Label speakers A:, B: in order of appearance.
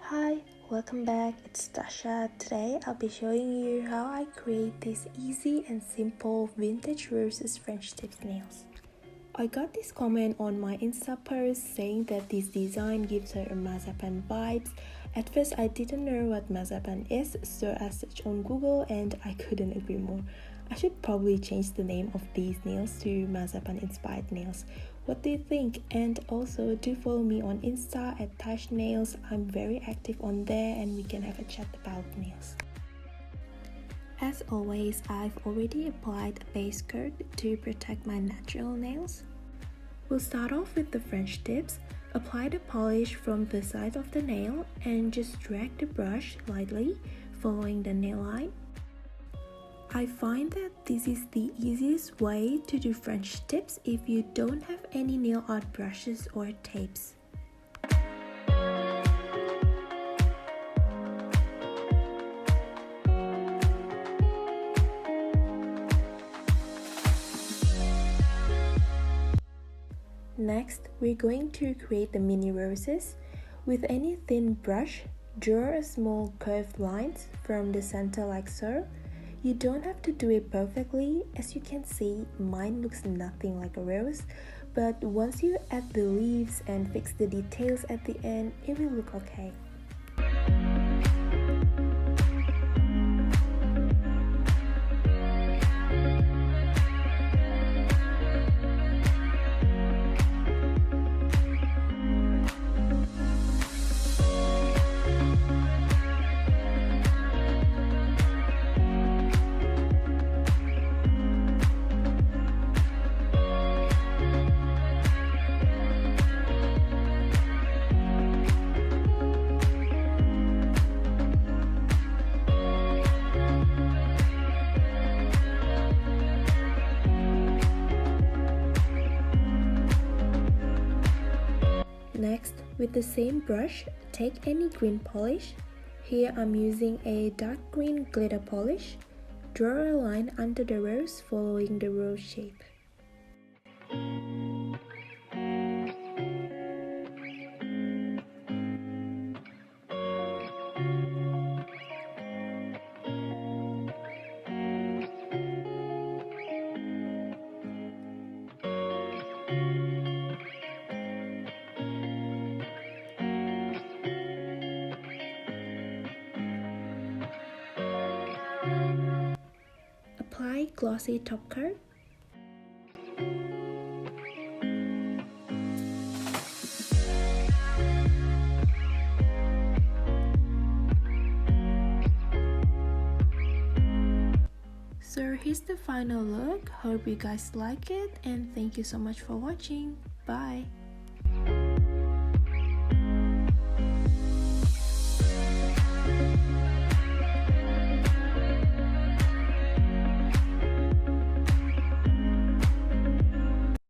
A: Hi, welcome back, it's Tasha. Today I'll be showing you how I create these easy and simple vintage roses French tips nails. I got this comment on my Insta post saying that this design gives her a Mazapan vibes. At first I didn't know what Mazapan is, so I searched on Google and I couldn't agree more. I should probably change the name of these nails to Mazapan inspired nails. What do you think? And also do follow me on Insta at Tash Nails. I'm very active on there and we can have a chat about nails. As always, I've already applied a base coat to protect my natural nails. We'll start off with the French tips. Apply the polish from the side of the nail and just drag the brush lightly, following the nail line. I find that this is the easiest way to do French tips if you don't have any nail art brushes or tapes. Next, we're going to create the mini roses. With any thin brush, draw a small curved lines from the center like so. You don't have to do it perfectly. As you can see, mine looks nothing like a rose, but once you add the leaves and fix the details at the end, it will look okay. Next, with the same brush, take any green polish. Here I'm using a dark green glitter polish. Draw a line under the rose following the rose shape. Apply glossy top coat. So here's the final look. Hope you guys like it and thank you so much for watching. Bye.